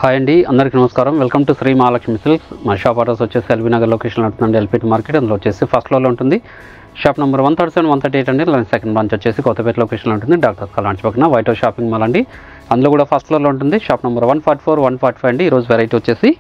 Hi అండి, అందరికీ నమస్కారం. Welcome to Shri Mahalakshmi silks. మా షాప్ అడ్రస్ వచ్చేసి ఎల్బీ నగర్ లొకేషన్ ఉంటుందండి. ఎల్పిటి మార్కెట్, అందులో వచ్చేసి ఫస్ట్ ఫ్లోర్లో ఉంటుంది. షాప్ నెంబర్ 137, 138 అండి. సెకండ్ బ్రాంచ్ వచ్చేసి కొత్తపేట లొకేషన్లో ఉంటుంది. డాక్టర్ కలాంచ్ పక్కన వైట్ హౌస్ షాపింగ్ మాల్ అండి. అందులో కూడా ఫస్ట్ ఫ్లోర్లో ఉంటుంది. షాప్ నెంబర్ 144, 145 అండి. ఈరోజు వెరైటీ వచ్చేసి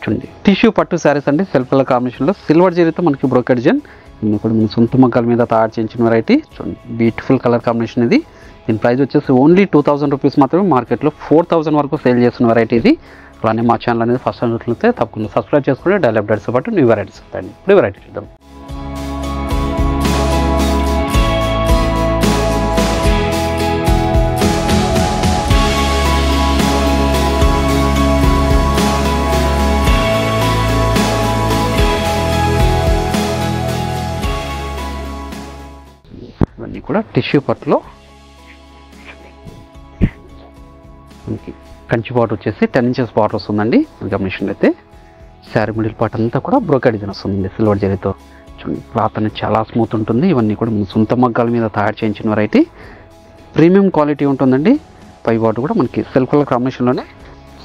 చూడండి, టిష్యూ పట్టు శారీస్ అండి. సెల్ఫ్ కలర్ కాంబినేషన్లో సిల్వర్ జరీతో మనకి బ్రోకెడ్ డిజైన్. ఇది కూడా మన సొంత మగ్గాల మీద తయారు చేయించిన వెరైటీ. చూడండి, బ్యూటిఫుల్ కలర్ కాంబినేషన్ ఇది. దీని ప్రైస్ వచ్చేసి ఓన్లీ 2000 రూపీస్ మాత్రమే. మార్కెట్లో 4000 వరకు సేల్ చేస్తున్న వెరైటీ ఇది. అలానే మా ఛానల్ అనేది ఫస్ట్ టైం చూస్తే తప్పకుండా సబ్స్క్రైబ్ చేసుకుంటే డైలీ అప్డేట్స్తో పాటు న్యూ వెరైటీస్ ఉంటాయండి. ఇప్పుడు వెరైటీ చూద్దాం. ఇవన్నీ కూడా టిష్యూ పట్టులో మనకి కంచి బార్డర్ వచ్చేసి 10 ఇంచెస్ బార్డర్ వస్తుందండి. గమనించండి అయితే శారీ మిడిల్ పార్ట్ అంతా కూడా బ్రోకెడ్ డిజైన్ వస్తుందండి సిల్వర్ జరీతో. చూడండి, క్లాత్ అనేది చాలా స్మూత్ ఉంటుంది. ఇవన్నీ కూడా మన సొంత మగ్గాల మీద తయారు చేయించిన వెరైటీ. ప్రీమియం క్వాలిటీ ఉంటుందండి. పై బార్డర్ కూడా మనకి సెల్ఫ్ కలర్ కాంబినేషన్లోనే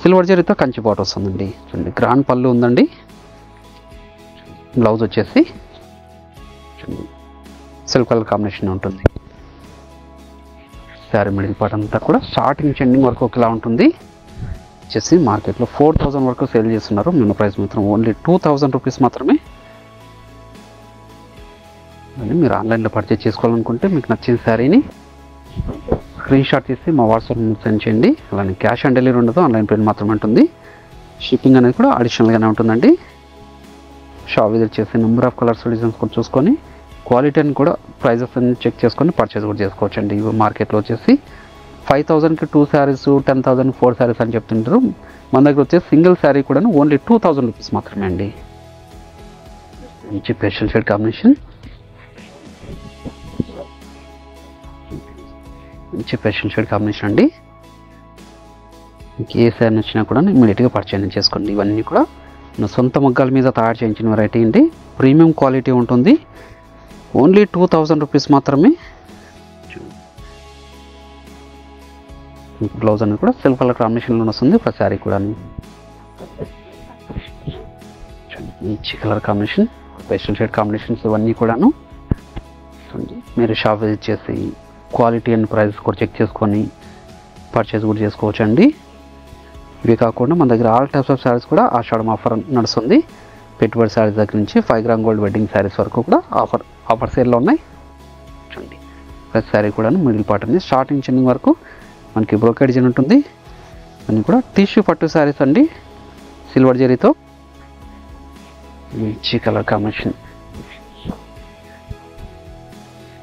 సిల్వర్ జరీతో కంచి బార్డర్ వస్తుందండి. చూడండి, గ్రాండ్ పళ్ళు ఉందండి. బ్లౌజ్ వచ్చేసి చూడండి సెల్ఫ్ కలర్ కాంబినేషన్ ఉంటుంది. శారీ మిడిల్ పార్ట్ అంతా కూడా స్టార్టింగ్ ఎండింగ్ వరకు ఒకలా ఉంటుంది. వచ్చేసి మార్కెట్లో 4000 వరకు సేల్ చేస్తున్నారు. మన ప్రైస్ మాత్రం ఓన్లీ 2000 రూపీస్ మాత్రమే. అని మీరు ఆన్లైన్లో పర్చేజ్ చేసుకోవాలనుకుంటే మీకు నచ్చిన శారీని స్క్రీన్ షాట్ తీసి మా వాట్సాప్ సెండ్ చేయండి. అలానే క్యాష్ ఆన్ డెలివరీ ఉండదు, ఆన్లైన్ పేమెంట్ మాత్రమే ఉంటుంది. షిప్పింగ్ అనేది కూడా అడిషనల్గానే ఉంటుందండి. షాప్ విజిట్ చేసి నెంబర్ ఆఫ్ కలర్స్ డిజైన్స్ కూడా చూసుకొని క్వాలిటీ అని కూడా ప్రైజెస్ అన్ని చెక్ చేసుకొని పర్చేస్ కూడా చేసుకోవచ్చు అండి. మార్కెట్లో వచ్చేసి 5000కి 2 శారీస్, 10,000 4 శారీస్ అని చెప్తుంటారు. మన దగ్గర వచ్చేసి సింగిల్ శారీ కూడా ఓన్లీ 2000 రూపీస్ మాత్రమే అండి. మంచి పేస్టల్ షేడ్ కాంబినేషన్, మంచి పేస్టల్ షేడ్ కాంబినేషన్ అండి. మీకు ఏ శారీ నచ్చినా కూడా ఇమీడియట్గా పర్చేజ్ చేసుకోండి. ఇవన్నీ కూడా మన సొంత మగ్గాల మీద తయారు చేయించిన వెరైటీ అండి. ప్రీమియం క్వాలిటీ ఉంటుంది. ఓన్లీ 2000 రూపీస్ మాత్రమే. బ్లౌజ్ అనేది కూడా సెల్ఫ్ కలర్ కాంబినేషన్లో వస్తుంది. ఒక శారీ కూడా మంచి colour combination, pastel shade combinations ఇవన్నీ కూడాను. మీరు షాప్ విజిట్ చేసి క్వాలిటీ అండ్ ప్రైస్ కూడా చెక్ చేసుకొని పర్చేస్ కూడా చేసుకోవచ్చు అండి. ఇవి కాకుండా మన దగ్గర ఆల్ టైప్స్ ఆఫ్ శారీస్ కూడా ఆషాఢం ఆఫర్ నడుస్తుంది. పెట్టుబడి శారీస్ దగ్గర నుంచి 5 గ్రామ్ గోల్డ్ వెడ్డింగ్ శారీస్ వరకు కూడా ఆఫర్ సేల్లో ఉన్నాయి. చూడండి, ప్రతి శారీ కూడా మిడిల్ పార్ట్ అనేది స్టార్టింగ్ చిన్నింగ్ వరకు మనకి బ్రోకెడ్ డిజైన్ ఉంటుంది. అన్నీ కూడా టిష్యూ పట్టు శారీస్ అండి, సిల్వర్ జరీతో. మంచి కలర్ కాంబినేషన్,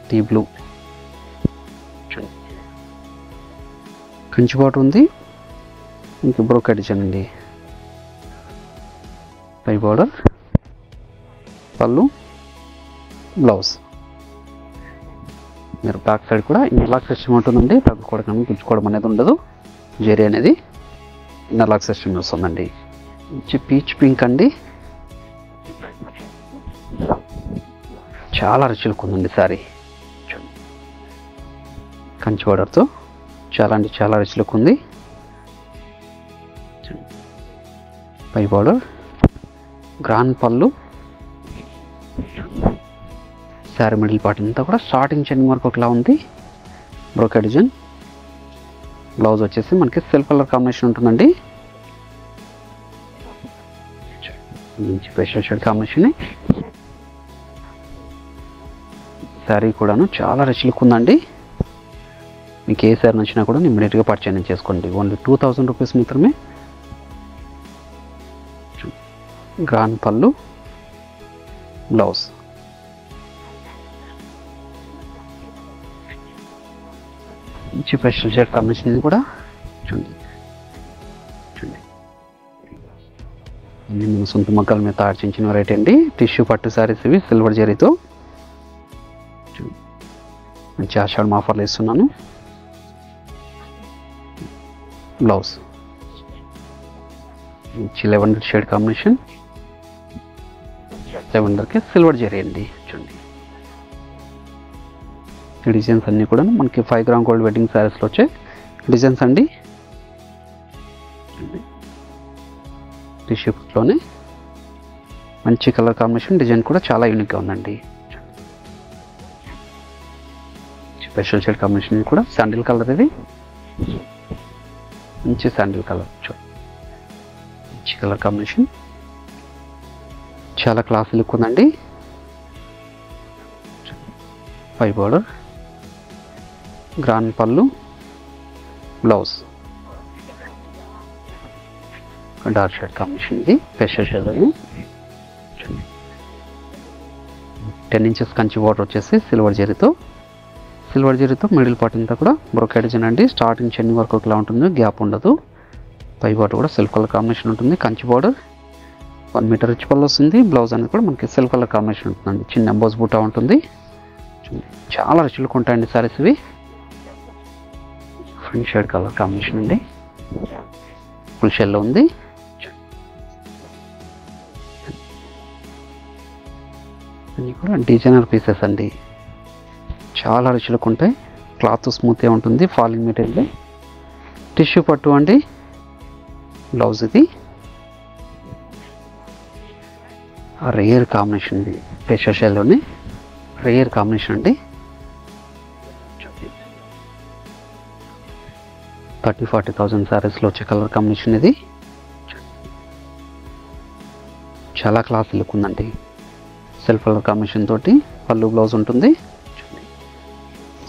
టీ బ్లూ. చూడండి, కంచి బార్డర్ ఉంది, ఇంకా బ్రోకెడ్ డిజైన్ అండి. పై బార్డర్, పళ్ళు, బ్లౌజ్. మీరు బ్యాక్ సైడ్ కూడా ఇంటర్లాక్ సిస్టమ్ ఉంటుందండి. తగ్గుకోవడం గుచ్చుకోవడం అనేది ఉండదు. జెరీ అనేది ఇంటర్లాక్ సిస్టమ్ వస్తుందండి. మంచి పీచ్ పింక్ అండి, చాలా రిచ్ లుక్ ఉందండి శారీ. కంచి బార్డర్తో చాలా అంటే చాలా రిచ్ లుక్ ఉంది. పై బార్డర్, గ్రాండ్ పళ్ళు, శారీ మిడిల్ పార్ట్ అంతా కూడా స్టార్టింగ్ చెన్నింగ్ వరకు ఒకలా ఉంది. Brocade design. బ్లౌజ్ వచ్చేసి మనకి సెల్ఫ్ కలర్ కాంబినేషన్ ఉంటుందండి. మంచి పేస్టల్ షేడ్ కాంబినేషన్. శారీ కూడాను చాలా రిచ్ లుక్ ఉందండి. మీకు ఏ శారీ నచ్చినా కూడా ఇమ్మీడియట్గా పర్చేజ్ చేసుకోండి. ఓన్లీ 2000 రూపీస్ మాత్రమే. గ్రాండ్ పళ్ళు, బ్లౌజ్. మంచి పేస్టల్ షేడ్ కాంబినేషన్ ఇది కూడా. చూడండి, చూడండి, ఇవి మన సొంత మగ్గాల మీద తయారు చేయించిన వెరైటీ అండి. టిష్యూ పట్టు శారీస్ ఇవి సిల్వర్ జరీతో. మంచి ఆషాఢం ఆఫర్లు ఇస్తున్నాను. బ్లౌజ్ మంచి లెవెండర్ షేడ్ కాంబినేషన్. లెవెండర్కి సిల్వర్ జరీ అండి. చూడండి, ఈ డిజైన్స్ అన్నీ కూడా మనకి 5 గ్రామ్ గోల్డ్ వెడ్డింగ్ శారీస్లో వచ్చే డిజైన్స్ అండి. టిష్యూ పట్టులోనే మంచి కలర్ కాంబినేషన్, డిజైన్ కూడా చాలా యూనిక్గా ఉందండి. స్పెషల్ షేడ్ కాంబినేషన్ కూడా శాండిల్ కలర్, ఇది మంచి శాండిల్ కలర్, మంచి కలర్ కాంబినేషన్, చాలా క్లాస్ లుక్ ఉందండి. పై బార్డర్, గ్రాండ్ పళ్ళు, బ్లౌజ్ డార్క్ షేడ్ కాంబినేషన్, ఇది special shade. 10 inches Kanchi border వచ్చేసి సిల్వర్ జరీతో మిడిల్ పార్ట్ అంతా కూడా బ్రోకెడ్ డిజైన్ అండి. స్టార్టింగ్ చెన్ని వరకు ఒకలా ఉంటుంది, గ్యాప్ ఉండదు. పై బార్డర్ కూడా సెల్ఫ్ కలర్ కాంబినేషన్ ఉంటుంది. కంచి బార్డర్ 1 మీటర్ రిచ్ పళ్ళు వస్తుంది. బ్లౌజ్ అనేది కూడా మనకి సెల్ఫ్ కలర్ కాంబినేషన్ ఉంటుందండి. చిన్న ఎంబోస్ బూటా ఉంటుంది. చాలా రిచ్లుగా ఉంటాయండి సారీస్ ఇవి. ఫ్రంట్ షేడ్ కలర్ కాంబినేషన్ అండి, ఫుల్ షెల్లో ఉంది. అన్నీ కూడా డిజైనర్ పీసెస్ అండి, చాలా రిచ్లుగా ఉంటాయి. క్లాత్ స్మూత్గా ఉంటుంది, ఫాలింగ్ మెటీరియల్, టిష్యూ పట్టు అండి. బ్లౌజ్ ఇది రేర్ కాంబినేషన్, ఇది పేస్టల్ షేడ్లోనే రేర్ కాంబినేషన్ అండి. 30,000-40,000 శారీస్లో వచ్చే కలర్ కాంబినేషన్ ఇది. చాలా క్లాస్ లుక్ ఉందండి. సెల్ఫ్ కలర్ కాంబినేషన్ తోటి పళ్ళు, బ్లౌజ్ ఉంటుంది.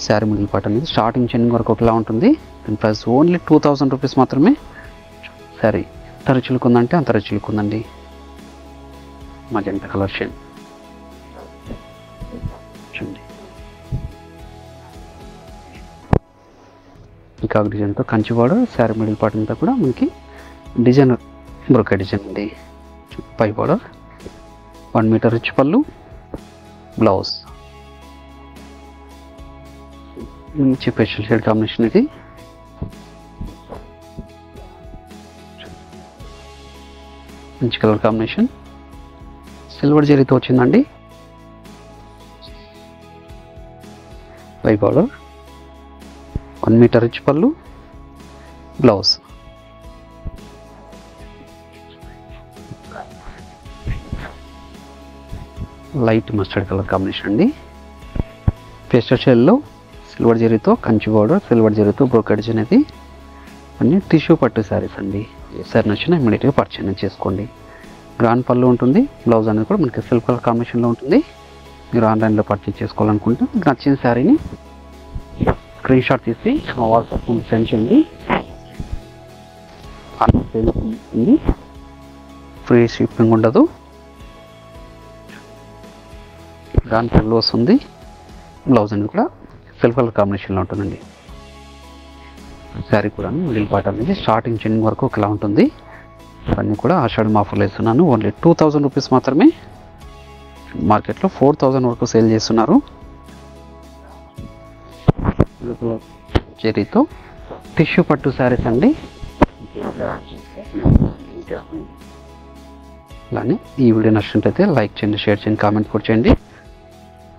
శారీ మిడిల్ పార్ట్ అనేది స్టార్టింగ్ చెన్నింగ్ వరకు ఒకలా ఉంటుంది. దీని ప్రైస్ ఓన్లీ 2,000 రూపీస్ మాత్రమే. శారీ ఎంత రిచ్లుక్ ఉందంటే అంత రిచ్లుక్ ఉందండి. మజెంటా కలర్ షేడ్ చూడండి, ఇంకా డిజైన్తో Kanchi border. Sari middle part అంతా కూడా మనకి డిజైనర్ బ్రోకెడ్ డిజైన్ అండి. పై బార్డర్, 1 మీటర్ రిచ్ పళ్ళు, బ్లౌజ్ మంచి స్పెషల్ షేడ్ కాంబినేషన్, ఇది మంచి కలర్ కాంబినేషన్, సిల్వర్ జరీతో వచ్చిందండి. పై బార్డర్, 1 మీటర్ రిచ్ పళ్ళు, blouse light mustard colour combination అండి. పేస్టల్ షేడ్లో సిల్వర్ జరీతో కంచి బార్డర్, సిల్వర్ జరీతో బ్రోకెడ్ డిజైన్, ఇది అన్ని టిష్యూ పట్టు శారీస్ అండి. ఏ సారీ నచ్చినా ఇమీడియట్గా పర్చేజ్ చేసుకోండి. గ్రాండ్ పళ్ళు ఉంటుంది. బ్లౌజ్ అనేది కూడా మనకి సెల్ఫ్ కలర్ కాంబినేషన్లో ఉంటుంది. మీరు ఆన్లైన్లో పర్చేజ్ చేసుకోవాలనుకుంటే మీకు నచ్చిన శారీని స్క్రీన్ షాట్ తీసి మా వాట్సాప్ సెండ్ చేయండి. ఫ్రీ షిప్పింగ్ ఉండదు. గ్రాండ్ పళ్ళు వస్తుంది. బ్లౌజ్ అనేది కూడా సెల్ఫ్ కలర్ కాంబినేషన్లో ఉంటుందండి. శారీ కూడా మిడిల్ పార్ట్ అనేది స్టార్టింగ్ చెన్నింగ్ వరకు ఒకలా ఉంటుంది. అన్నీ కూడా ఆషాఢం ఆఫర్లో ఇస్తున్నాను. ఓన్లీ 2,000 రూపీస్ మాత్రమే. మార్కెట్లో 4,000 వరకు సేల్ చేస్తున్నారు. జరీతో టిష్యూ పట్టు శారీస్ అండి. అలానే ఈ వీడియో నచ్చినట్లయితే లైక్ చేయండి, షేర్ చేయండి, కామెంట్ కూడా చేయండి.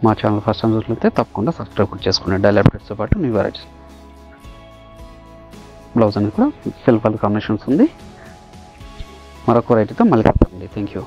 మా ఛానల్ ఫస్ట్ టైం చూసినట్లయితే తప్పకుండా సబ్స్క్రైబ్ కూడా చేసుకోండి. డైలీ అప్డేట్స్తో పాటు న్యూ వెరైటీస్. బ్లౌజ్ అనేది కూడా సెల్ఫ్ కలర్ కాంబినేషన్స్ ఉంది. మరొక వెరైటీతో మళ్ళీ కలుద్దామండి. Thank you.